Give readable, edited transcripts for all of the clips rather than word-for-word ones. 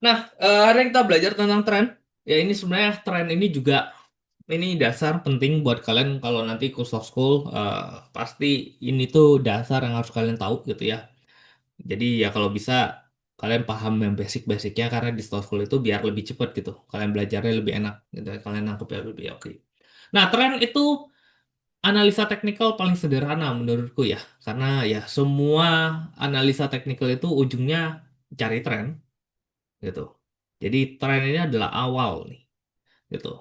Nah, hari ini kita belajar tentang tren. Ya, ini sebenarnya tren ini juga ini dasar penting buat kalian kalau nanti ke school. Pasti ini tuh dasar yang harus kalian tahu gitu ya. Jadi ya kalau bisa kalian paham yang basic-basicnya karena di school itu biar lebih cepat gitu. Kalian belajarnya lebih enak gitu. Kalian nangkepnya lebih oke. Nah, tren itu analisa teknikal paling sederhana menurutku ya. Karena ya semua analisa teknikal itu ujungnya cari tren gitu. Jadi tren ini adalah awal nih gitu.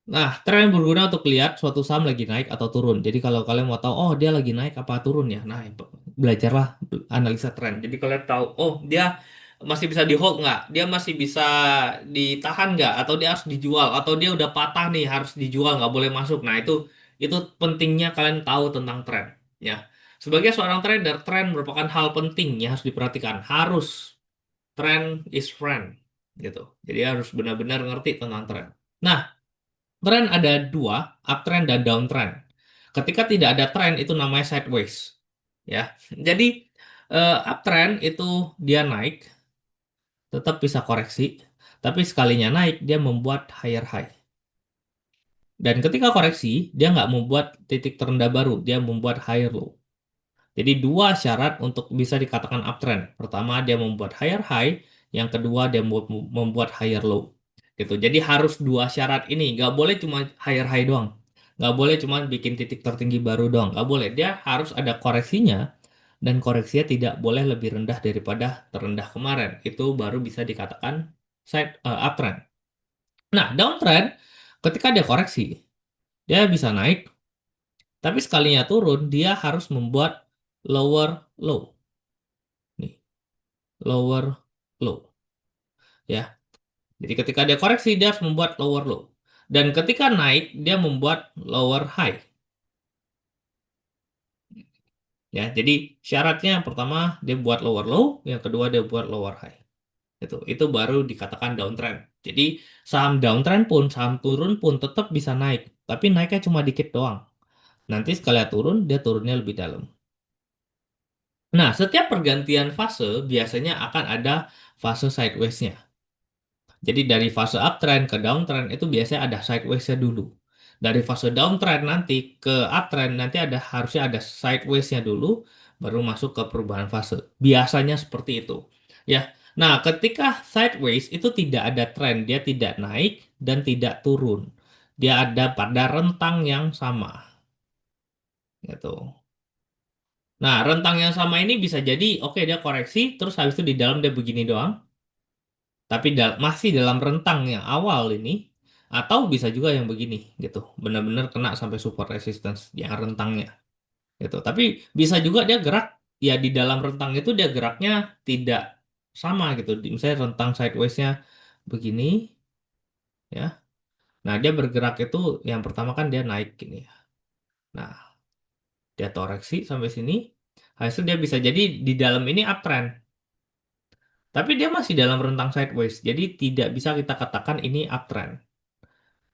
Nah, tren berguna untuk lihat suatu saham lagi naik atau turun. Jadi kalau kalian mau tahu, oh dia lagi naik apa turun ya, nah belajarlah analisa tren. Jadi kalian tahu, oh dia masih bisa di hold nggak, dia masih bisa ditahan nggak, atau dia harus dijual, atau dia udah patah nih harus dijual nggak boleh masuk. Nah itu pentingnya kalian tahu tentang tren ya. Sebagai seorang trader, tren merupakan hal penting yang harus diperhatikan. Harus trend is friend gitu. Jadi harus benar-benar ngerti tentang tren. Nah, tren ada dua, uptrend dan downtrend. Ketika tidak ada tren itu namanya sideways. Ya. Jadi uptrend itu dia naik, tetap bisa koreksi, tapi sekalinya naik dia membuat higher high. Dan ketika koreksi, dia nggak membuat titik terendah baru, dia membuat higher low. Jadi dua syarat untuk bisa dikatakan uptrend. Pertama dia membuat higher high, yang kedua dia membuat higher low. Gitu. Jadi harus dua syarat ini. Nggak boleh cuma higher high doang. Nggak boleh cuma bikin titik tertinggi baru doang. Nggak boleh. Dia harus ada koreksinya dan koreksinya tidak boleh lebih rendah daripada terendah kemarin. Itu baru bisa dikatakan uptrend. Nah, downtrend ketika dia koreksi, dia bisa naik, tapi sekalinya turun dia harus membuat lower low. Nih, lower low ya. Jadi ketika dia koreksi dia harus membuat lower low. Dan ketika naik dia membuat lower high ya. Jadi syaratnya yang pertama dia buat lower low, yang kedua dia buat lower high. Itu baru dikatakan downtrend. Jadi saham downtrend pun, saham turun pun tetap bisa naik, tapi naiknya cuma dikit doang. Nanti sekali turun dia turunnya lebih dalam. Nah, setiap pergantian fase biasanya akan ada fase sideways-nya. Jadi dari fase uptrend ke downtrend itu biasanya ada sideways-nya dulu. Dari fase downtrend nanti ke uptrend nanti harusnya ada sideways-nya dulu baru masuk ke perubahan fase. Biasanya seperti itu. Ya. Nah, ketika sideways itu tidak ada trend, dia tidak naik dan tidak turun. Dia ada pada rentang yang sama, gitu. Nah, rentang yang sama ini bisa jadi oke dia koreksi terus habis itu di dalam dia begini doang. Tapi masih dalam rentang yang awal ini, atau bisa juga yang begini gitu, benar-benar kena sampai support resistance yang rentangnya gitu. Tapi bisa juga dia gerak ya di dalam rentang itu dia geraknya tidak sama gitu. Misalnya rentang sideways-nya begini ya. Nah, dia bergerak itu yang pertama kan dia naik gini ya. Nah, dia koreksi sampai sini. Habis itu dia bisa jadi di dalam ini uptrend. Tapi dia masih dalam rentang sideways. Jadi tidak bisa kita katakan ini uptrend.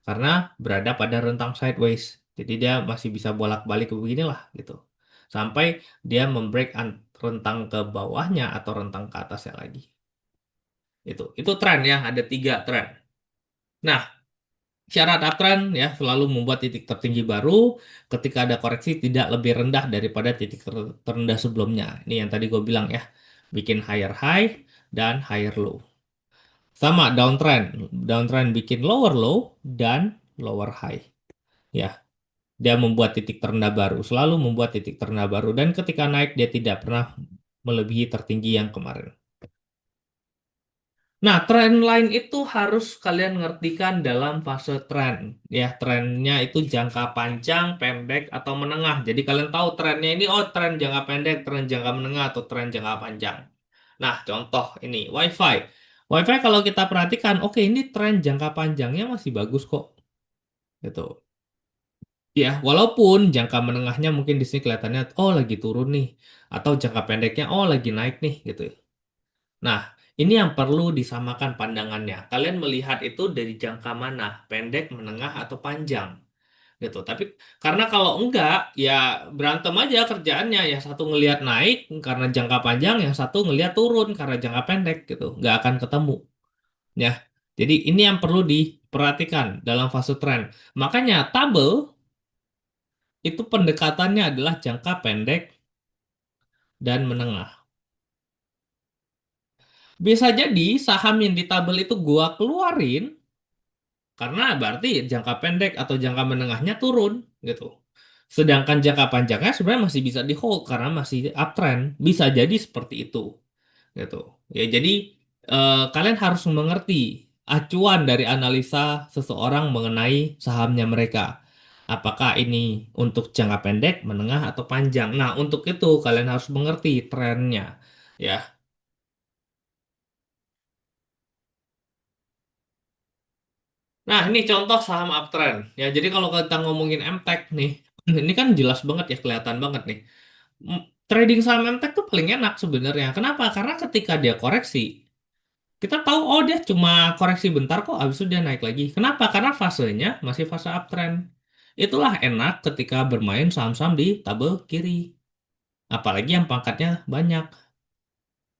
Karena berada pada rentang sideways. Jadi dia masih bisa bolak-balik ke beginilah gitu. Sampai dia membreak rentang ke bawahnya atau rentang ke atasnya lagi. Itu tren ya, ada tiga tren. Nah, syarat uptrend ya selalu membuat titik tertinggi baru ketika ada koreksi tidak lebih rendah daripada titik terendah sebelumnya. Ini yang tadi gue bilang ya, bikin higher high dan higher low. Sama downtrend, downtrend bikin lower low dan lower high. Ya, dia membuat titik terendah baru, selalu membuat titik terendah baru, dan ketika naik dia tidak pernah melebihi tertinggi yang kemarin. Nah, tren lain itu harus kalian ngertikan dalam fase tren. Ya, trennya itu jangka panjang, pendek, atau menengah. Jadi kalian tahu trennya ini, oh tren jangka pendek, tren jangka menengah, atau tren jangka panjang. Nah, contoh ini, WiFi. WiFi kalau kita perhatikan, oke ini tren jangka panjangnya masih bagus kok. Gitu. Ya, walaupun jangka menengahnya mungkin di sini kelihatannya oh lagi turun nih, atau jangka pendeknya oh lagi naik nih gitu. Nah, ini yang perlu disamakan pandangannya. Kalian melihat itu dari jangka mana, pendek, menengah, atau panjang. gitu. Tapi karena kalau enggak ya berantem aja kerjaannya, yang satu ngelihat naik karena jangka panjang, yang satu ngelihat turun karena jangka pendek gitu, nggak akan ketemu ya. Jadi ini yang perlu diperhatikan dalam fase tren. Makanya tabel itu pendekatannya adalah jangka pendek dan menengah. Bisa jadi saham yang di tabel itu gua keluarin karena berarti jangka pendek atau jangka menengahnya turun gitu. Sedangkan jangka panjangnya sebenarnya masih bisa di hold karena masih uptrend. Bisa jadi seperti itu gitu. Ya jadi kalian harus mengerti acuan dari analisa seseorang mengenai sahamnya mereka. Apakah ini untuk jangka pendek, menengah, atau panjang? Nah, untuk itu kalian harus mengerti trennya. Ya, nah, ini contoh saham uptrend. Ya, jadi kalau kita ngomongin MTech nih, ini kan jelas banget ya, kelihatan banget nih. Trading saham MTech tuh paling enak sebenarnya. Kenapa? Karena ketika dia koreksi, kita tahu oh dia cuma koreksi bentar kok, habis itu dia naik lagi. Kenapa? Karena fasenya masih fase uptrend. Itulah enak ketika bermain saham-saham di tabel kiri. Apalagi yang pangkatnya banyak.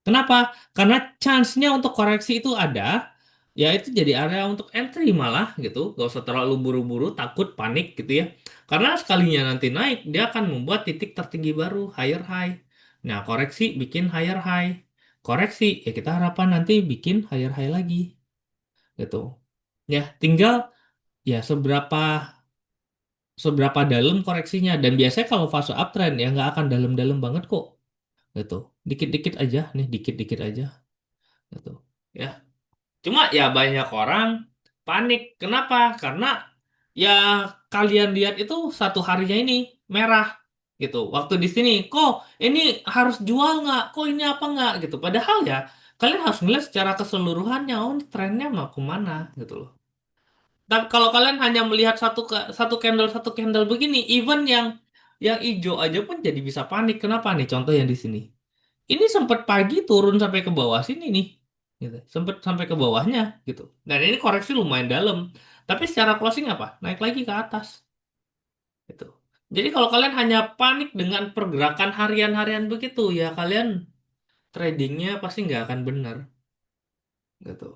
Kenapa? Karena chance-nya untuk koreksi itu ada, ya itu jadi area untuk entry malah gitu. Gak usah terlalu buru-buru, takut, panik gitu ya. Karena sekalinya nanti naik, dia akan membuat titik tertinggi baru, higher high. Nah, koreksi bikin higher high. Koreksi, ya kita harapan nanti bikin higher high lagi gitu. Ya, tinggal ya seberapa seberapa dalam koreksinya. Dan biasanya kalau fase uptrend ya nggak akan dalam-dalam banget kok gitu. Dikit-dikit aja nih, dikit-dikit aja gitu. Ya. Cuma ya banyak orang panik. Kenapa? Karena ya kalian lihat itu satu harinya ini merah gitu. Waktu di sini, kok ini harus jual nggak? Kok ini apa nggak gitu. Padahal ya kalian harus melihat secara keseluruhannya. Oh, ini trennya mau kemana gitu loh. Dan kalau kalian hanya melihat satu candle begini, even yang hijau aja pun jadi bisa panik. Kenapa nih? Contoh yang di sini. Ini sempat pagi turun sampai ke bawah sini nih, gitu. Sempat sampai ke bawahnya, gitu. Dan ini koreksi lumayan dalam. Tapi secara closing apa? Naik lagi ke atas, gitu. Jadi kalau kalian hanya panik dengan pergerakan harian-harian begitu, ya kalian tradingnya pasti nggak akan benar, gitu.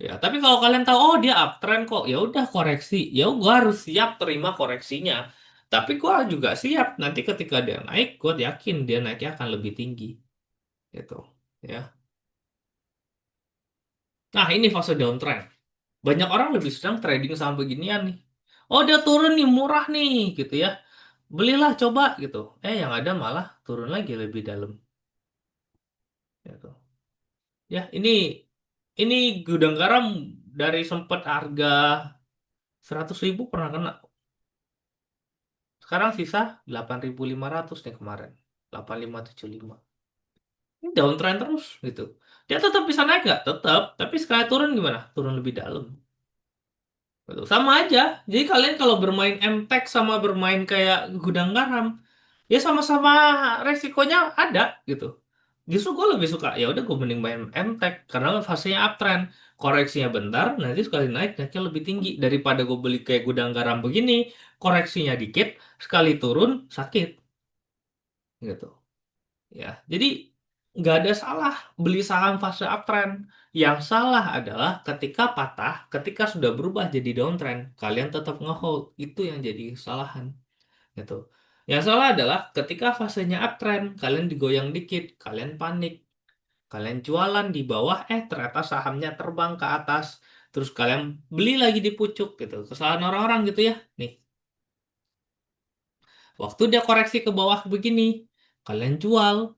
Ya, tapi kalau kalian tahu, oh dia uptrend kok, ya udah koreksi, ya gua harus siap terima koreksinya. Tapi gua juga siap nanti ketika dia naik, gua yakin dia naiknya akan lebih tinggi, gitu. Ya. Nah, ini fase downtrend. Banyak orang lebih sedang trading saham beginian nih. Oh, dia turun nih, murah nih, gitu ya. Belilah coba gitu. Yang ada malah turun lagi lebih dalam. Gitu. Ya, ini gudang garam dari sempat harga 100.000 pernah kena. Sekarang sisa 8.500 nih kemarin. 8.575. Ini downtrend terus gitu. Dia tetap bisa naik nggak? Tetap. Tapi sekali turun gimana? Turun lebih dalam. Betul. Sama aja. Jadi kalian kalau bermain MTech sama bermain kayak gudang garam, ya sama-sama resikonya ada gitu. Justru gue lebih suka, ya udah gue mending main MTech karena fasenya uptrend, koreksinya bentar, nanti sekali naik naiknya lebih tinggi daripada gue beli kayak gudang garam begini, koreksinya dikit, sekali turun sakit gitu. Ya, jadi nggak ada salah beli saham fase uptrend. Yang salah adalah ketika patah, ketika sudah berubah jadi downtrend, kalian tetap ngehold. Itu yang jadi kesalahan. Gitu. Yang salah adalah ketika fasenya uptrend, kalian digoyang dikit, kalian panik, kalian jualan di bawah, ternyata sahamnya terbang ke atas, terus kalian beli lagi di pucuk gitu. Kesalahan orang-orang gitu ya. Nih, waktu dia koreksi ke bawah begini, kalian jual,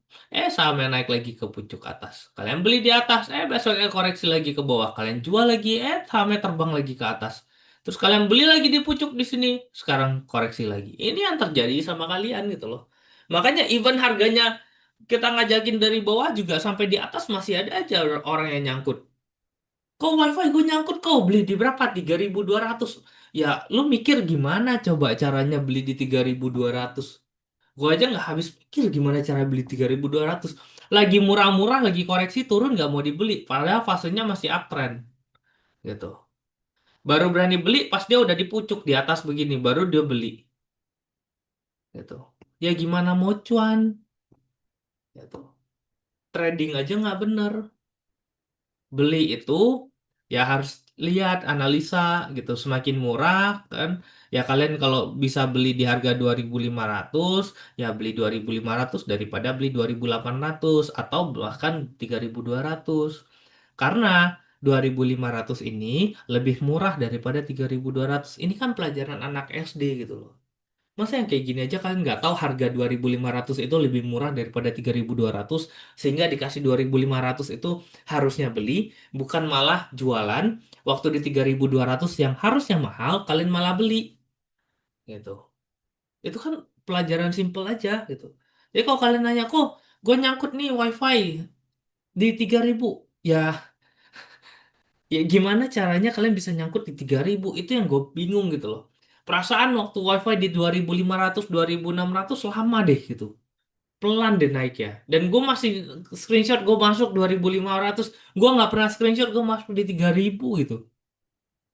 sahamnya naik lagi ke pucuk atas. Kalian beli di atas, besoknya koreksi lagi ke bawah. Kalian jual lagi, sahamnya terbang lagi ke atas. Terus kalian beli lagi di pucuk di sini, sekarang koreksi lagi. Ini yang terjadi sama kalian gitu loh. Makanya even harganya kita ngajakin dari bawah juga sampai di atas masih ada aja orang yang nyangkut. Kok wifi gue nyangkut kau beli di berapa? 3.200. Ya, lu mikir gimana coba caranya beli di 3.200? Gue aja nggak habis pikir gimana cara beli 3.200. Lagi murah-murah, lagi koreksi turun nggak mau dibeli. Padahal fasenya masih uptrend gitu. Baru berani beli pas dia udah di pucuk di atas begini, baru dia beli gitu. Ya gimana mau cuan gitu. Trading aja nggak bener. Beli itu ya harus lihat analisa gitu, semakin murah kan ya kalian kalau bisa beli di harga 2.500 ya beli 2.500 daripada beli 2.800 atau bahkan 3.200 karena 2.500 ini lebih murah daripada 3.200. Ini kan pelajaran anak SD gitu loh. Masa yang kayak gini aja kalian nggak tahu harga 2.500 itu lebih murah daripada 3.200 sehingga dikasih 2.500 itu harusnya beli bukan malah jualan waktu di 3.200 yang harusnya mahal kalian malah beli gitu. Itu kan pelajaran simple aja gitu. Jadi kalau kalian nanya kok gue nyangkut nih wifi di 3.000 ya ya gimana caranya kalian bisa nyangkut di 3.000 itu yang gue bingung gitu loh. Perasaan waktu wifi di 2.500 2.600 lama deh gitu. Pelan deh naik ya dan gue masih screenshot gue masuk 2.500 gue nggak pernah screenshot gue masuk di 3.000 gitu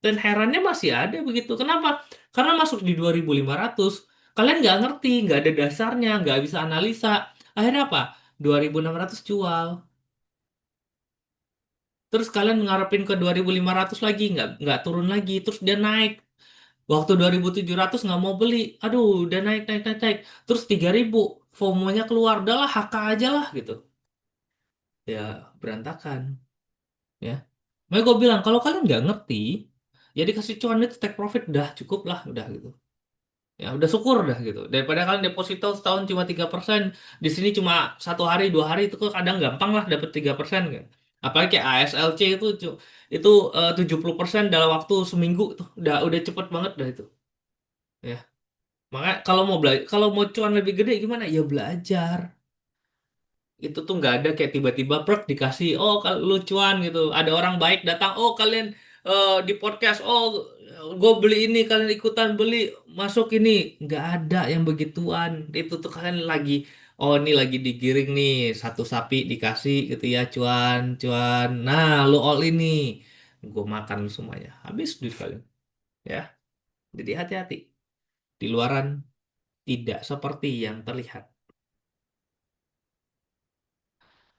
dan herannya masih ada begitu kenapa karena masuk di 2.500 kalian nggak ngerti nggak ada dasarnya nggak bisa analisa akhirnya apa 2.600 jual terus kalian ngarepin ke 2.500 lagi nggak turun lagi terus dia naik waktu 2.700 nggak mau beli aduh udah naik naik naik naik terus 3.000 FOMO-nya keluar udahlah HK aja lah gitu ya berantakan ya. Makanya gue bilang kalau kalian nggak ngerti, ya dikasih cuan itu take profit udah cukup lah, udah gitu. Ya udah syukur dah gitu. Daripada kalian deposito setahun cuma 3%, di sini cuma 1 hari 2 hari itu kok kadang gampang lah dapet 3% kan. Apalagi kayak ASLC itu itu 70% dalam waktu seminggu tuh udah cepet banget dah itu. Ya. Makanya kalau mau belajar, kalau mau cuan lebih gede gimana? Ya belajar. Itu tuh nggak ada kayak tiba-tiba prek dikasih oh kalau lucuan gitu ada orang baik datang oh kalian di podcast oh gue beli ini kalian ikutan beli masuk ini nggak ada yang begituan itu tuh kalian lagi oh ini lagi digiring nih satu sapi dikasih gitu ya cuan cuan nah lu all ini gue makan lu semuanya habis duit kalian ya jadi hati-hati di luaran tidak seperti yang terlihat.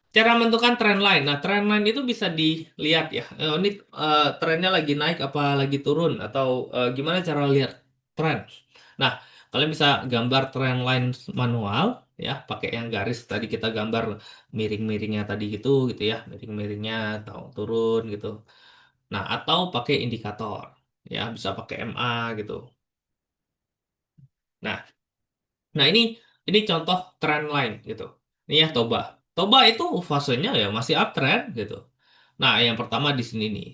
Cara menentukan trend line. Nah, trend line itu bisa dilihat ya. Ini trennya lagi naik apa lagi turun atau gimana cara lihat tren. Nah, kalian bisa gambar trend line manual ya, pakai yang garis tadi kita gambar miring-miringnya tadi gitu ya, miring-miringnya atau turun gitu. Nah, atau pakai indikator ya, bisa pakai MA gitu. Nah, Nah, ini contoh trend line gitu. Ini ya Toba. Toba itu fasenya ya masih uptrend gitu. Nah, yang pertama di sini nih.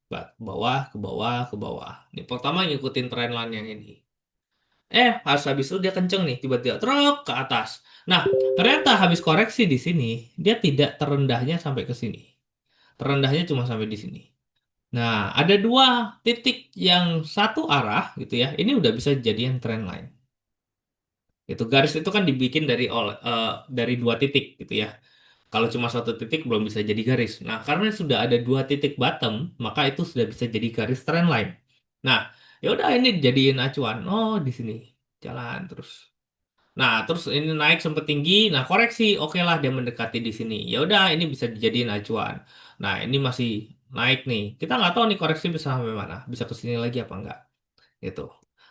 Ke bawah, ke bawah, ke bawah. Ini pertama ngikutin trend line yang ini. Pas habis itu dia kenceng nih, tiba-tiba truk ke atas. Nah, ternyata habis koreksi di sini, dia tidak terendahnya sampai ke sini. Terendahnya cuma sampai di sini. Nah, ada dua titik yang satu arah gitu ya. Ini udah bisa jadian trend line. Itu garis itu kan dibikin dari dua titik gitu ya. Kalau cuma satu titik belum bisa jadi garis. Nah, karena sudah ada dua titik bottom, maka itu sudah bisa jadi garis trend line. Nah, ya udah ini jadiin acuan. Oh, di sini jalan terus. Nah, terus ini naik sempat tinggi. Nah, koreksi. Oke lah dia mendekati di sini. Ya udah ini bisa dijadiin acuan. Nah, ini masih naik nih. Kita nggak tahu nih koreksi bisa sampai mana. Bisa ke sini lagi apa enggak gitu.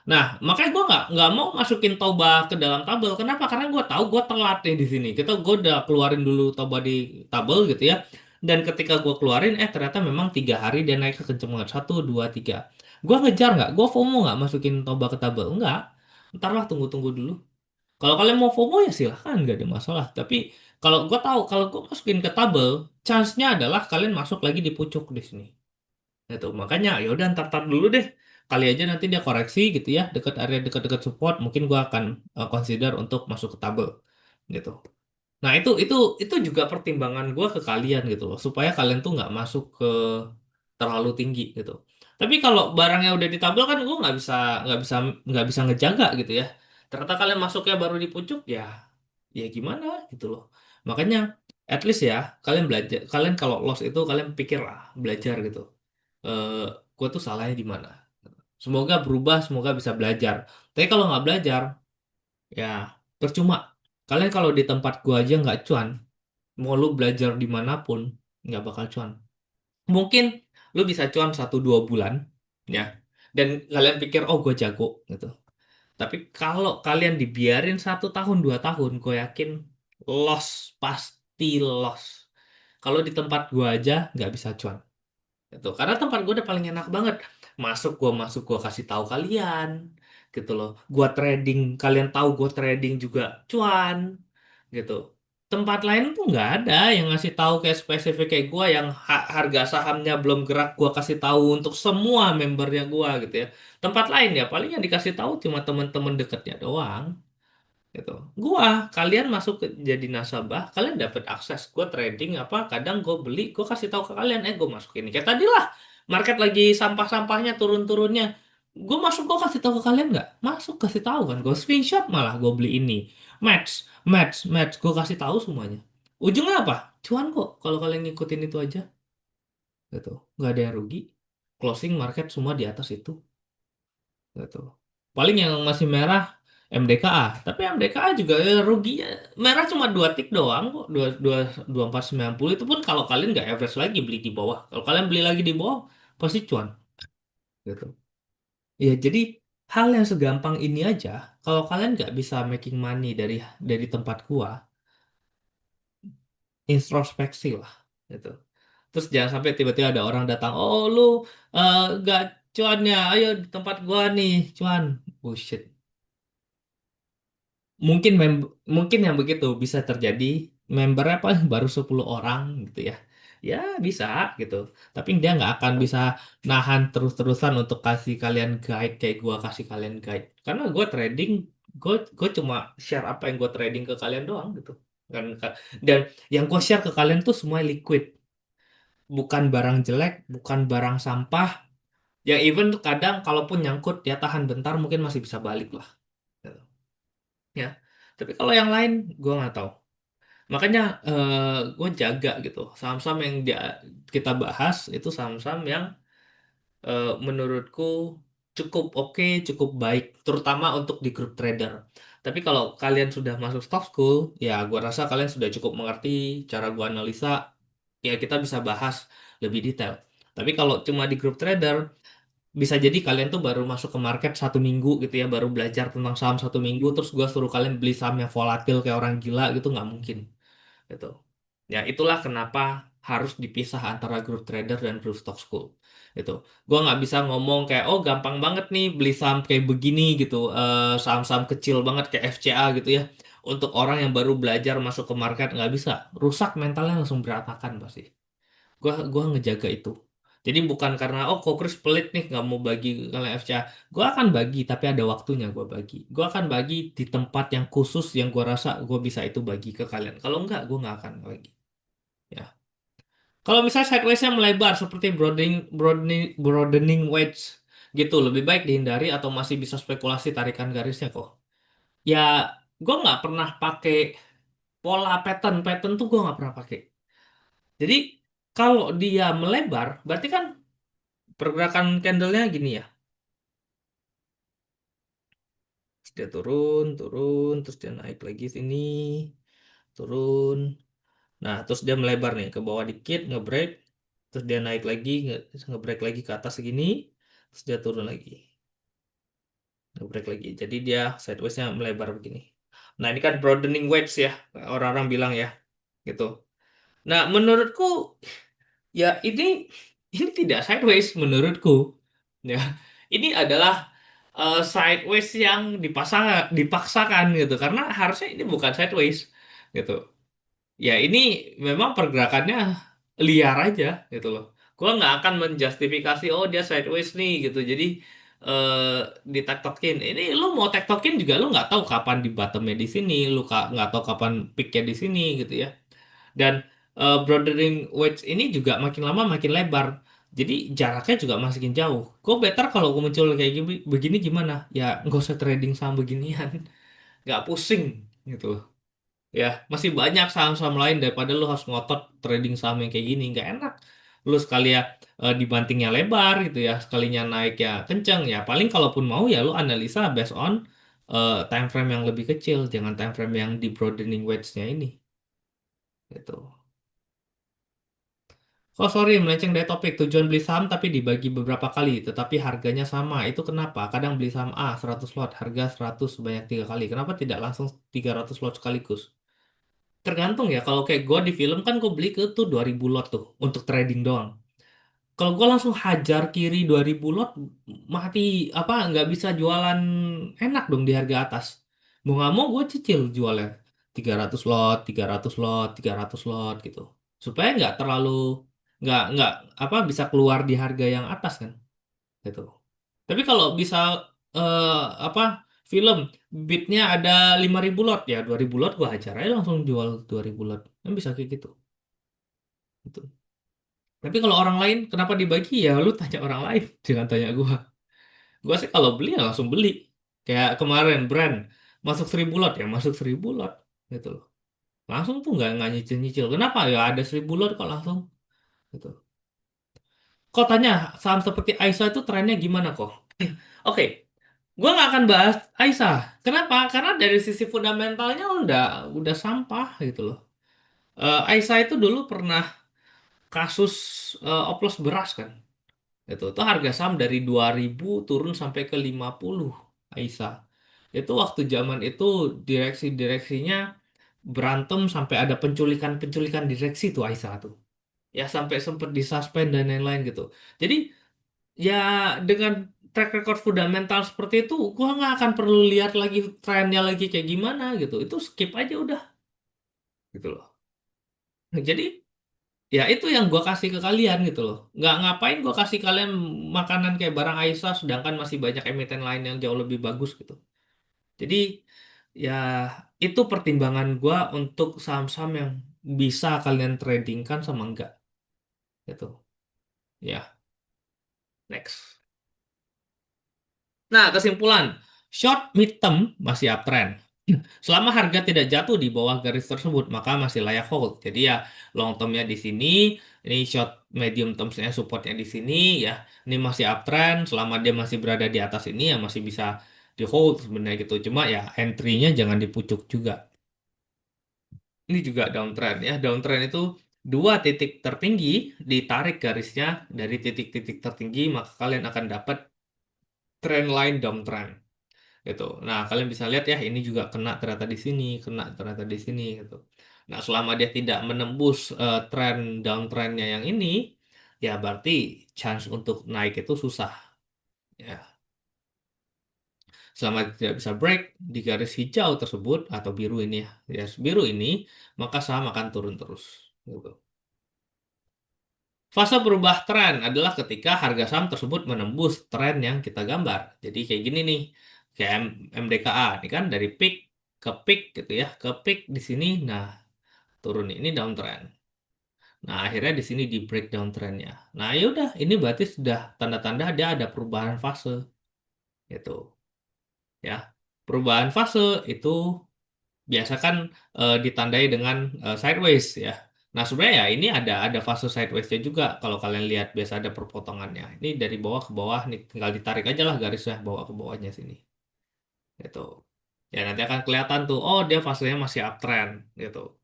Nah, makanya gue nggak mau masukin Toba ke dalam tabel. Kenapa? Karena gue tahu gue telat nih di sini. Gue udah keluarin dulu Toba di tabel gitu ya. Dan ketika gue keluarin, ternyata memang 3 hari dia naik kenceng banget. Satu, dua, tiga. Gue ngejar nggak? Gue FOMO nggak masukin Toba ke tabel? Enggak. Ntar lah tunggu-tunggu dulu. Kalau kalian mau FOMO ya silahkan, nggak ada masalah. Tapi kalau gue tahu, kalau gue masukin ke tabel, chance-nya adalah kalian masuk lagi di pucuk di sini. Itu makanya ya udah ntar dulu deh. Kali aja nanti dia koreksi gitu ya, dekat area dekat-dekat support, mungkin gua akan consider untuk masuk ke tabel gitu. Nah, itu juga pertimbangan gua ke kalian gitu loh, supaya kalian tuh nggak masuk ke terlalu tinggi gitu. Tapi kalau barangnya udah di tabel kan gua nggak bisa nggak bisa ngejaga gitu ya. Ternyata kalian masuknya baru di pucuk ya, ya gimana gitu loh. Makanya at least ya kalian belajar, kalian kalau loss itu kalian pikir lah belajar gitu. Gue tuh salahnya di mana. Semoga berubah, semoga bisa belajar. Tapi kalau nggak belajar, ya percuma. Kalian kalau di tempat gua aja nggak cuan, mau lu belajar dimanapun, nggak bakal cuan. Mungkin lu bisa cuan 1 2 bulan, ya. Dan kalian pikir, oh gue jago, gitu. Tapi kalau kalian dibiarin 1 tahun 2 tahun, gue yakin loss, pasti loss. Kalau di tempat gua aja nggak bisa cuan. Gitu. Karena tempat gue udah paling enak banget. Masuk, gue kasih tahu kalian, gitu loh. Gua trading, kalian tahu gue trading juga cuan, gitu. Tempat lain tuh nggak ada yang ngasih tahu kayak spesifik kayak gue yang harga sahamnya belum gerak, gue kasih tahu untuk semua membernya gue, gitu ya. Tempat lain ya paling yang dikasih tahu cuma teman-teman dekatnya doang, gitu. Kalian masuk ke jadi nasabah, kalian dapat akses. Gue trading apa, kadang gue beli, gue kasih tahu ke kalian, gue masuk ini. Kayak tadi lah, market lagi sampah-sampahnya turun-turunnya. Gue masuk, gue kasih tahu ke kalian nggak? Masuk, kasih tahu kan. Gue screenshot malah, gue beli ini. Match, match, gue kasih tahu semuanya. Ujungnya apa? Cuan kok, kalau kalian ngikutin itu aja. Gitu. Nggak ada yang rugi. Closing market semua di atas itu. Gitu. Paling yang masih merah MDKA, tapi MDKA juga ruginya merah cuma 2 tik doang kok, dua 490 itu pun kalau kalian nggak average lagi beli di bawah. Kalau kalian beli lagi di bawah pasti cuan, gitu. Ya jadi hal yang segampang ini aja, kalau kalian nggak bisa making money dari tempat gua, introspeksi lah, gitu. Terus jangan sampai tiba-tiba ada orang datang, oh lu nggak cuan ya, ayo di tempat gua nih cuan. Bullshit. Mungkin mungkin yang begitu bisa terjadi, membernya paling baru 10 orang gitu ya. Ya bisa gitu. Tapi dia nggak akan bisa nahan terus-terusan untuk kasih kalian guide kayak gua kasih kalian guide. Karena gua trading, gue cuma share apa yang gua trading ke kalian doang gitu. Kan dan yang gua share ke kalian tuh semua liquid, bukan barang jelek, bukan barang sampah. Yang even tuh kadang kalaupun nyangkut ya tahan bentar mungkin masih bisa balik lah. Gitu. Ya. Tapi kalau yang lain gua nggak tahu. Makanya gue jaga gitu. Saham-saham yang kita bahas itu saham-saham yang menurutku cukup oke, cukup baik, terutama untuk di grup trader. Tapi kalau kalian sudah masuk stock school, ya gue rasa kalian sudah cukup mengerti cara gue analisa. Ya kita bisa bahas lebih detail. Tapi kalau cuma di grup trader, bisa jadi kalian tuh baru masuk ke market 1 minggu gitu ya, baru belajar tentang saham 1 minggu, terus gue suruh kalian beli saham yang volatil kayak orang gila gitu nggak mungkin gitu. Ya, itulah kenapa harus dipisah antara grup trader dan grup stock school. Gitu. Gua nggak bisa ngomong kayak, oh gampang banget nih beli saham kayak begini gitu, saham-saham kecil banget kayak FCA gitu ya. Untuk orang yang baru belajar masuk ke market nggak bisa, rusak mentalnya langsung berantakan pasti. Gua ngejaga itu. Jadi bukan karena oh kok Chris pelit nih nggak mau bagi kalian FCA. Gua akan bagi tapi ada waktunya gua bagi. Gua akan bagi di tempat yang khusus yang gua rasa gua bisa itu bagi ke kalian. Kalau enggak, gua nggak akan bagi. Ya. Kalau misalnya sideways-nya melebar seperti broadening wedge gitu, lebih baik dihindari atau masih bisa spekulasi tarikan garisnya kok. Ya, gue nggak pernah pakai pola pattern tuh gue nggak pernah pakai. Jadi kalau dia melebar, berarti kan pergerakan candlenya gini ya. Dia turun, turun, terus dia naik lagi sini, turun. Nah, terus dia melebar nih ke bawah dikit, ngebreak, terus dia naik lagi, ngebreak lagi ke atas segini, terus dia turun lagi, ngebreak lagi. Jadi dia sideways-nya melebar begini. Nah, ini kan broadening wedge ya, orang-orang bilang ya, gitu. Nah, menurutku ya ini tidak sideways menurutku. Ya, ini adalah sideways yang dipaksakan gitu, karena harusnya ini bukan sideways gitu. Ya ini memang pergerakannya liar aja gitu loh. Gua nggak akan menjustifikasi oh dia sideways nih gitu. Jadi ditektokin. Ini lu mau tektokin juga lu nggak tahu kapan di bottomnya di sini, lu nggak tahu kapan peaknya di sini gitu ya. Dan broadening wedge ini juga makin lama makin lebar. Jadi jaraknya juga makin jauh. Gue better kalau gue muncul kayak gini, begini gimana? Ya nggak usah trading saham beginian, nggak pusing gitu. Ya, masih banyak saham-saham lain daripada lu harus ngotot trading saham yang kayak gini. Nggak enak. Lu sekali ya dibantingnya lebar gitu ya, sekalinya naik ya kenceng ya. Paling kalaupun mau ya lu analisa based on time frame yang lebih kecil, jangan time frame yang di broadening wedge-nya ini gitu. Oh sorry, melenceng dari topik. Tujuan beli saham tapi dibagi beberapa kali, tetapi harganya sama. Itu kenapa? Kadang beli saham A 100 lot, harga 100 sebanyak 3 kali. Kenapa tidak langsung 300 lot sekaligus? Tergantung ya, kalau kayak gue di film kan gue beli ke tuh 2000 lot tuh, untuk trading doang. Kalau gue langsung hajar kiri 2000 lot, mati apa nggak bisa jualan enak dong di harga atas. Mau nggak mau gue cicil jualnya 300 lot, 300 lot, 300 lot gitu. Supaya nggak terlalu nggak apa bisa keluar di harga yang atas kan gitu. Tapi kalau bisa eh, apa film bidnya ada 5000 lot ya 2000 lot gue hajar aja langsung jual 2000 lot. Kan bisa kayak gitu. Gitu. Tapi kalau orang lain kenapa dibagi ya lu tanya orang lain jangan tanya gua. Gua sih kalau beli ya langsung beli. Kayak kemarin brand masuk 1000 lot ya masuk 1000 lot gitu loh. Langsung tuh nggak nyicil-nyicil. Kenapa ya ada 1000 lot kok langsung gitu. Kok tanya saham seperti Aisyah itu trennya gimana kok? Oke, gua nggak akan bahas Aisyah. Kenapa? Karena dari sisi fundamentalnya udah sampah gitu loh. Aisyah itu dulu pernah kasus oplos beras kan. Itu harga saham dari 2000 turun sampai ke 50 Aisyah. Itu waktu zaman itu direksi-direksinya berantem sampai ada penculikan-penculikan direksi tuh Aisyah tuh. Ya sampai sempat disuspend dan lain-lain gitu. Jadi ya dengan track record fundamental seperti itu, gua nggak akan perlu lihat lagi trennya lagi kayak gimana gitu. Itu skip aja udah gitu loh. Jadi ya itu yang gua kasih ke kalian gitu loh. Nggak ngapain gua kasih kalian makanan kayak barang Aisyah sedangkan masih banyak emiten lain yang jauh lebih bagus gitu. Jadi ya itu pertimbangan gua untuk saham-saham yang bisa kalian tradingkan sama enggak gitu. Ya, next. Nah, kesimpulan, short mid-term masih uptrend. Selama harga tidak jatuh di bawah garis tersebut, maka masih layak hold. Jadi ya long termnya di sini, ini short medium termnya supportnya di sini, ya ini masih uptrend. Selama dia masih berada di atas ini ya masih bisa di hold sebenarnya gitu. Cuma ya entry-nya jangan dipucuk juga. Ini juga downtrend ya. Downtrend itu dua titik tertinggi ditarik garisnya dari titik-titik tertinggi, maka kalian akan dapat trend line downtrend gitu. Nah, kalian bisa lihat ya, ini juga kena ternyata di sini, kena ternyata di sini gitu. Nah, selama dia tidak menembus tren downtrendnya yang ini, ya berarti chance untuk naik itu susah. Ya, selama tidak bisa break di garis hijau tersebut atau biru ini ya, ya biru ini, maka saham akan turun terus. Gitu. Fase berubah tren adalah ketika harga saham tersebut menembus tren yang kita gambar. Jadi kayak gini nih, kayak MDKA, ini kan dari peak gitu ya, ke peak di sini, nah turun ini downtrend. Nah akhirnya di sini di breakdown trennya. Nah ya udah, ini berarti sudah tanda-tanda dia ada perubahan fase, gitu ya. Perubahan fase itu biasa kan ditandai dengan sideways ya. Nah sebenarnya ya ini ada fase sidewaysnya juga kalau kalian lihat biasa ada perpotongannya. Ini dari bawah ke bawah nih tinggal ditarik aja lah garisnya bawah ke bawahnya sini. Gitu. Ya nanti akan kelihatan tuh oh dia fasenya masih uptrend gitu.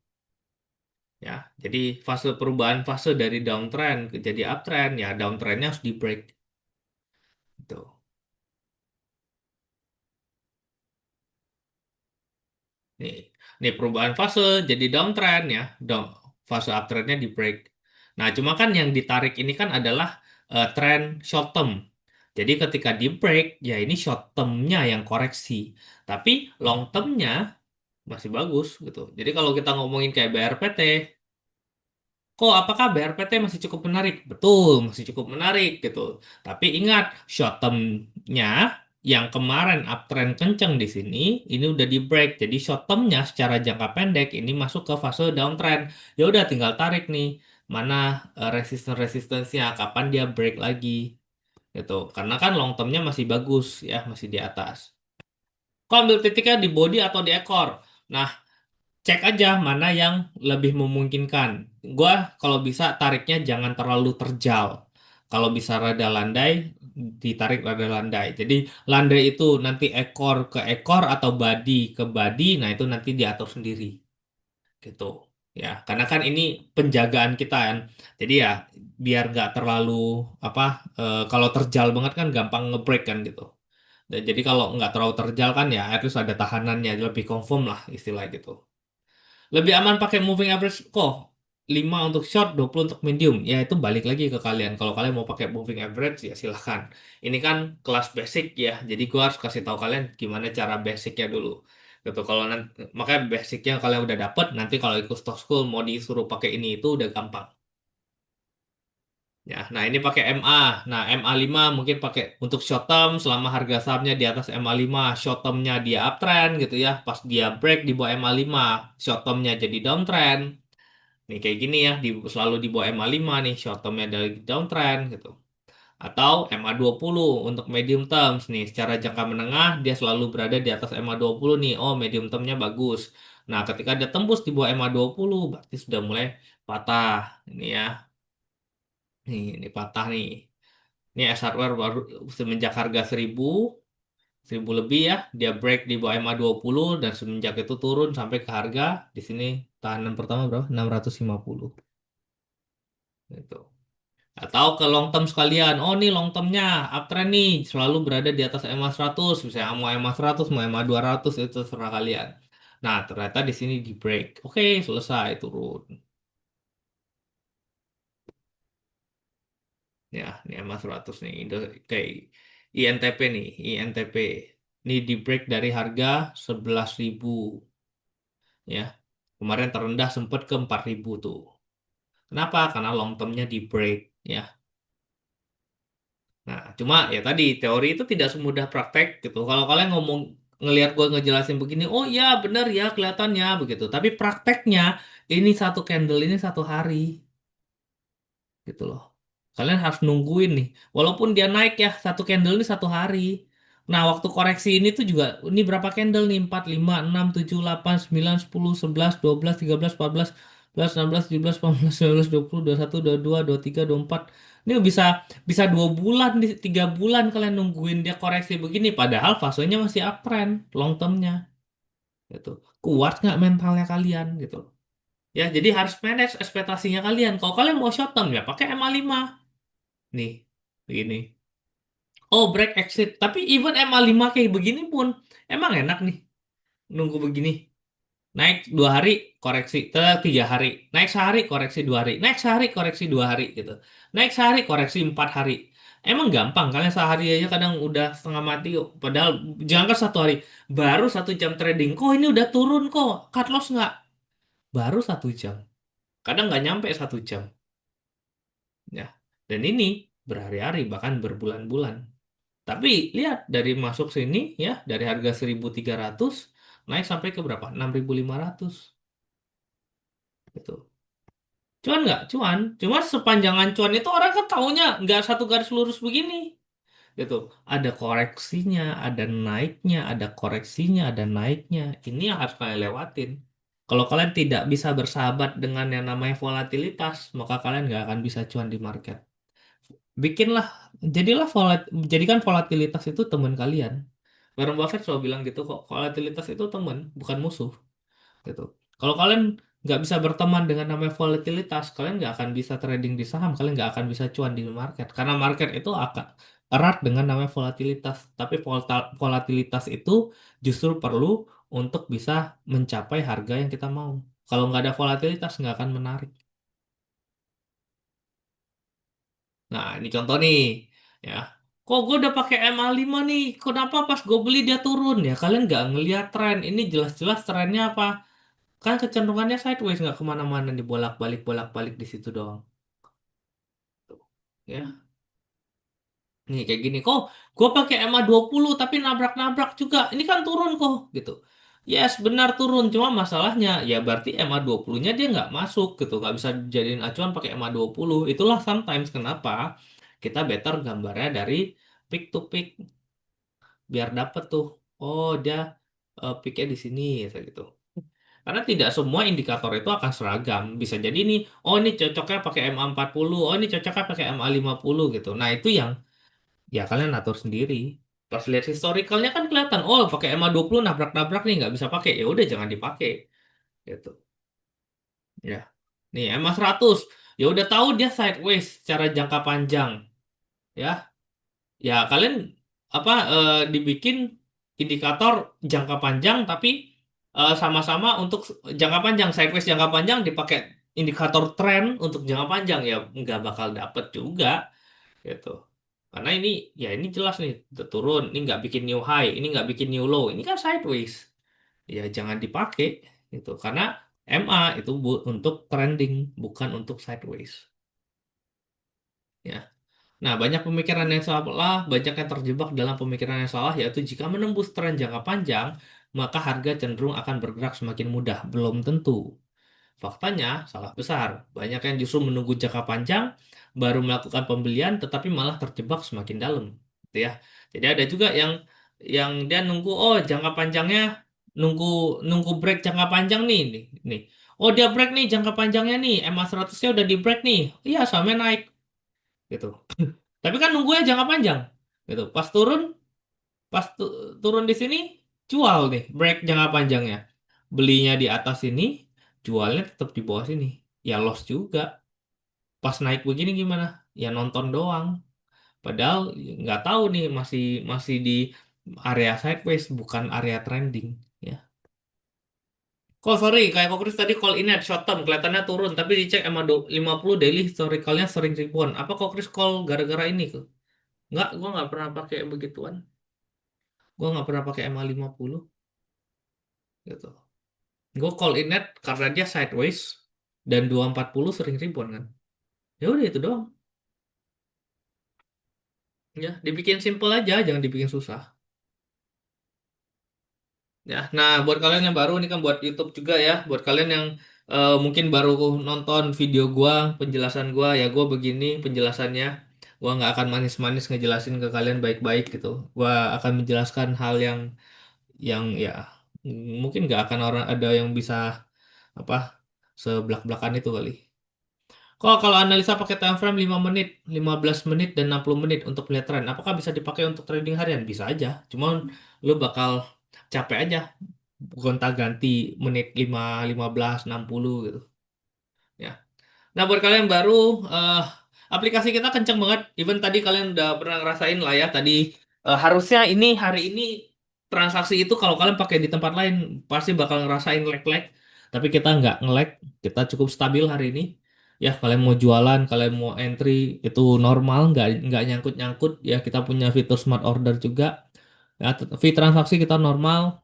Ya jadi fase perubahan fase dari downtrend ke jadi uptrend ya downtrendnya harus di break gitu. Nih, nih perubahan fase jadi downtrend ya, fase uptrendnya di break. Nah, cuma kan yang ditarik ini kan adalah tren short term. Jadi ketika di break, ya ini short termnya yang koreksi. Tapi long termnya masih bagus gitu. Jadi kalau kita ngomongin kayak BRPT, kok apakah BRPT masih cukup menarik? Betul, masih cukup menarik gitu. Tapi ingat, short term-nya yang kemarin uptrend kenceng di sini, ini udah di break. Jadi short term-nya secara jangka pendek ini masuk ke fase downtrend. Ya udah tinggal tarik nih, mana resistance-resistennya, kapan dia break lagi gitu. Karena kan long term-nya masih bagus ya, masih di atas. Kok ambil titiknya di body atau di ekor? Nah, cek aja mana yang lebih memungkinkan. Gua kalau bisa tariknya jangan terlalu terjal. Kalau bisa rada landai, ditarik rada landai. Jadi landai itu nanti ekor ke ekor atau badi ke badi, nah itu nanti diatur sendiri gitu. Ya, karena kan ini penjagaan kita kan. Jadi ya biar nggak terlalu apa kalau terjal banget kan gampang ngebreak kan gitu. Dan jadi kalau nggak terlalu terjal kan ya harus ada tahanannya lebih confirm lah istilah gitu. Lebih aman pakai moving average kok. 5 untuk short, 20 untuk medium. Ya itu balik lagi ke kalian. Kalau kalian mau pakai moving average ya silahkan. Ini kan kelas basic ya. Jadi gua harus kasih tahu kalian gimana cara basicnya dulu. Gitu. Kalau nanti makanya basicnya kalian udah dapet, nanti kalau ikut stock school mau disuruh pakai ini itu udah gampang. Ya, nah ini pakai MA. Nah, MA5 mungkin pakai untuk short term selama harga sahamnya di atas MA5, short termnya dia uptrend gitu ya. Pas dia break di bawah MA5, short termnya jadi downtrend. Nih kayak gini ya, selalu di bawah MA5 nih, short termnya dari downtrend gitu. Atau MA20 untuk medium terms nih, secara jangka menengah dia selalu berada di atas MA20 nih. Oh, medium termnya bagus. Nah, ketika dia tembus di bawah MA20, berarti sudah mulai patah. Ini ya, ini patah nih. Ini S hardware baru semenjak harga 1000 lebih ya, dia break di bawah MA20 dan semenjak itu turun sampai ke harga di sini tahanan pertama berapa? 650 gitu. Atau ke long term sekalian. Oh nih long termnya uptrend nih selalu berada di atas EMA 100. Misalnya mau EMA 100, mau EMA 200 itu terserah kalian. Nah ternyata di sini di break. Oke selesai turun. Ya ini EMA 100 nih. Kayak INTP nih. INTP. Ini di break dari harga 11.000 ya. Kemarin terendah sempat ke 4.000 tuh. Kenapa? Karena long termnya di break ya. Nah, cuma ya tadi teori itu tidak semudah praktek gitu. Kalau kalian ngomong ngelihat gue ngejelasin begini, oh iya benar ya kelihatannya begitu. Tapi prakteknya ini satu candle ini 1 hari gitu loh. Kalian harus nungguin nih. Walaupun dia naik ya satu candle ini 1 hari. Nah, waktu koreksi ini tuh juga ini berapa candle nih? 4, 5, 6, 7, 8, 9, 10, 11, 12, 13, 14, 15, 16, 17, 18, 19, 20, 21, 22, 23, 24. Ini bisa bisa 2 bulan, 3 bulan kalian nungguin dia koreksi begini. Padahal fasenya masih uptrend, long termnya gitu. Kuat nggak mentalnya kalian gitu. Ya, jadi harus manage ekspektasinya kalian. Kalau kalian mau short term ya pakai MA5. Nih, begini. Oh, break exit. Tapi even MA5 kayak begini pun emang enak nih nunggu begini. Naik 2 hari, koreksi. 3 hari. Naik sehari, koreksi 2 hari. Naik sehari, koreksi 2 hari gitu. Naik sehari, koreksi 4 hari. Emang gampang, kalian sehari aja kadang udah setengah mati kok. Padahal jangan kan 1 hari. Baru 1 jam trading. Kok ini udah turun kok. Cut loss nggak? Baru 1 jam. Kadang nggak nyampe 1 jam. Ya. Dan ini berhari-hari, bahkan berbulan-bulan. Tapi lihat dari masuk sini ya dari harga 1.300 naik sampai ke berapa? 6.500 gitu. Cuan nggak? Cuan. Cuma sepanjangan cuan itu orang kan taunya nggak satu garis lurus begini gitu. Ada koreksinya, ada naiknya, ada koreksinya, ada naiknya. Ini yang harus kalian lewatin. Kalau kalian tidak bisa bersahabat dengan yang namanya volatilitas, maka kalian nggak akan bisa cuan di market. Bikinlah, jadikan volatilitas itu teman kalian. Warren Buffett selalu bilang gitu kok, volatilitas itu teman, bukan musuh, gitu. Kalau kalian nggak bisa berteman dengan namanya volatilitas, kalian nggak akan bisa trading di saham, kalian nggak akan bisa cuan di market, karena market itu akan erat dengan namanya volatilitas. Tapi volatilitas itu justru perlu untuk bisa mencapai harga yang kita mau. Kalau nggak ada volatilitas, nggak akan menarik. Nah, ini contoh nih, ya. Kok gue udah pakai MA5 nih, kenapa pas gue beli dia turun ya? Kalian nggak ngeliat tren, ini jelas-jelas trennya apa? Kan kecenderungannya sideways, nggak kemana-mana, nih bolak-balik bolak-balik di situ doang. Ya, nih kayak gini, kok gue pakai MA20 tapi nabrak-nabrak juga, ini kan turun kok, gitu. Yes, benar turun, cuma masalahnya ya berarti MA20-nya dia nggak masuk gitu, nggak bisa jadiin acuan pakai MA20. Itulah sometimes kenapa kita better gambarnya dari peak to peak biar dapet tuh. Oh dia peaknya di sini kayak gitu. Karena tidak semua indikator itu akan seragam. Bisa jadi nih, oh ini cocoknya pakai MA40, oh ini cocoknya pakai MA50 gitu. Nah, itu yang ya kalian atur sendiri. Pas lihat historicalnya kan kelihatan, oh pakai MA20 nabrak-nabrak nih nggak bisa pakai. Ya udah jangan dipakai gitu. Ya. Nih MA100, ya udah tahu dia sideways secara jangka panjang, ya. Ya kalian dibikin indikator jangka panjang tapi sama-sama untuk jangka panjang sideways jangka panjang dipakai indikator tren untuk jangka panjang ya nggak bakal dapet juga gitu. Karena ini ya ini jelas nih turun, ini nggak bikin new high, ini nggak bikin new low, ini kan sideways. Ya jangan dipakai gitu karena MA itu untuk trending bukan untuk sideways. Ya. Nah, banyak pemikiran yang salah, banyak yang terjebak dalam pemikiran yang salah, yaitu jika menembus tren jangka panjang, maka harga cenderung akan bergerak semakin mudah. Belum tentu. Faktanya, salah besar. Banyak yang justru menunggu jangka panjang, baru melakukan pembelian, tetapi malah terjebak semakin dalam. Gitu ya. Jadi ada juga yang dia nunggu, oh jangka panjangnya, nunggu nunggu break jangka panjang nih. Oh dia break nih jangka panjangnya nih, MA100-nya udah di break nih. Iya, sama naik gitu. Tapi kan nunggunya jangka panjang. Gitu. Turun di sini jual nih, break jangka panjangnya. Belinya di atas sini, jualnya tetap di bawah sini. Ya loss juga. Pas naik begini gimana? Ya nonton doang. Padahal nggak tahu nih masih masih di area sideways bukan area trending ya. Kok sorry, kayak kok Chris tadi call ini at short term kelihatannya turun tapi dicek sama 50 daily historicalnya sering ribuan. Apa kok Chris call gara-gara ini ke? Nggak, gua nggak pernah pakai begituan. Gue nggak pernah pakai MA50 gitu. Gue call in net karena dia sideways dan 240 sering ribuan kan. Ya udah itu doang. Ya, dibikin simple aja, jangan dibikin susah. Ya, nah buat kalian yang baru ini kan buat YouTube juga ya. Buat kalian yang mungkin baru nonton video gua, penjelasan gua ya gua begini penjelasannya. Gua nggak akan manis-manis ngejelasin ke kalian baik-baik gitu. Gua akan menjelaskan hal yang ya mungkin nggak akan orang ada yang bisa apa sebelak-belakan itu kali. Kalau analisa pakai time frame 5 menit, 15 menit, dan 60 menit untuk melihat tren, apakah bisa dipakai untuk trading harian? Bisa aja. Cuman lu bakal capek aja. Gonta-ganti menit 5, 15, 60 gitu. Ya. Nah, buat kalian yang baru, eh, aplikasi kita kenceng banget. Even tadi kalian udah pernah ngerasain lah ya. Tadi harusnya ini hari ini transaksi itu kalau kalian pakai di tempat lain pasti bakal ngerasain lag-lag. Tapi kita nggak nge-lag, kita cukup stabil hari ini. Ya, kalian mau jualan, kalian mau entry itu normal, nggak nyangkut-nyangkut. Ya, kita punya fitur smart order juga. Ya, fee transaksi kita normal.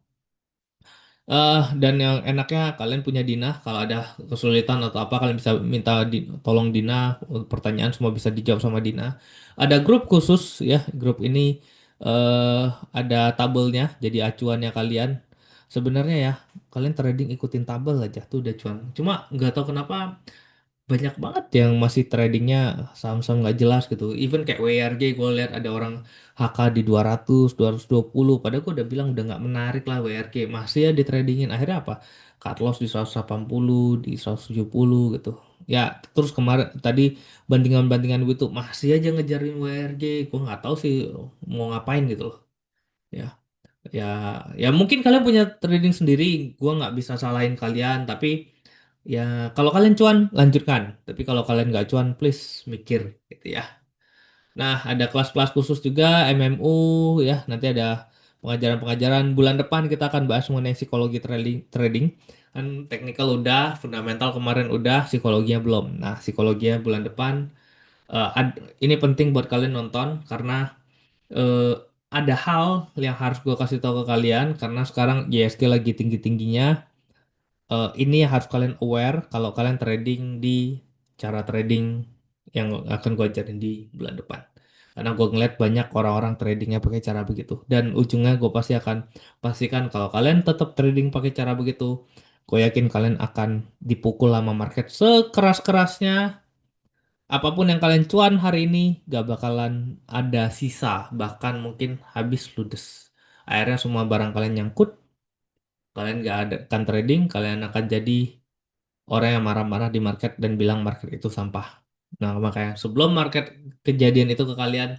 Dan yang enaknya kalian punya Dina, kalau ada kesulitan atau apa kalian bisa minta tolong Dina, pertanyaan semua bisa dijawab sama Dina. Ada grup khusus ya, grup ini eh ada tabelnya, jadi acuannya kalian. Sebenarnya ya, kalian trading ikutin tabel aja tuh udah cuan. Cuma nggak tahu kenapa banyak banget yang masih tradingnya saham-saham nggak jelas gitu. Even kayak WRG gue lihat ada orang HK di 200, 220. Padahal gue udah bilang udah nggak menarik lah WRG. Masih ya di tradingin. Akhirnya apa? Cut loss di 180, di 170 gitu. Ya terus kemarin tadi bandingan-bandingan itu masih aja ngejarin WRG. Gue nggak tahu sih mau ngapain gitu loh. Ya. Ya, ya mungkin kalian punya trading sendiri, gua nggak bisa salahin kalian, tapi ya kalau kalian cuan lanjutkan, tapi kalau kalian nggak cuan, please mikir gitu ya. Nah, ada kelas-kelas khusus juga MMU ya, nanti ada pengajaran-pengajaran bulan depan kita akan bahas mengenai psikologi trading. Kan teknikal udah, fundamental kemarin udah, psikologinya belum. Nah, psikologinya bulan depan ini penting buat kalian nonton karena eh, ada hal yang harus gue kasih tahu ke kalian karena sekarang ISG lagi tinggi-tingginya. Ini yang harus kalian aware kalau kalian trading di cara trading yang akan gue ajarin di bulan depan. Karena gue ngeliat banyak orang-orang tradingnya pakai cara begitu. Dan ujungnya gue pasti akan pastikan kalau kalian tetap trading pakai cara begitu, gue yakin kalian akan dipukul sama market sekeras-kerasnya. Apapun yang kalian cuan hari ini gak bakalan ada sisa, bahkan mungkin habis ludes. Akhirnya semua barang kalian nyangkut, Kalian nggak ada kan trading, kalian akan jadi orang yang marah-marah di market dan bilang market itu sampah. Nah, makanya sebelum market kejadian itu ke kalian,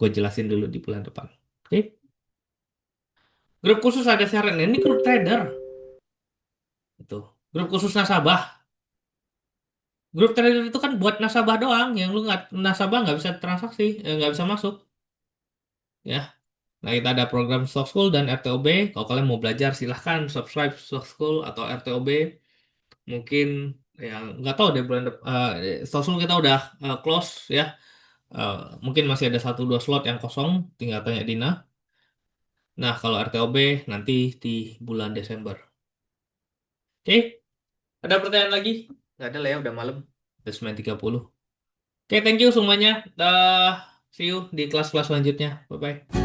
gue jelasin dulu di bulan depan. Oke? Grup khusus ada Sharon, ini grup trader. Itu. Grup khusus nasabah. Grup trader itu kan buat nasabah doang, yang lu nggak nasabah nggak bisa transaksi, nggak bisa masuk, ya. Nah, kita ada program Stock School dan RTOB. Kalau kalian mau belajar, silahkan subscribe Stock School atau RTOB. Mungkin ya nggak tahu deh bulan depan. Stock School kita udah close ya. Eh, Mungkin masih ada satu dua slot yang kosong, tinggal tanya Dina. Nah, kalau RTOB nanti di bulan Desember. Oke, ada pertanyaan lagi? Nggak ada lah ya, udah malam. Udah 9.30. Oke, thank you semuanya. See you di kelas-kelas selanjutnya. Bye-bye.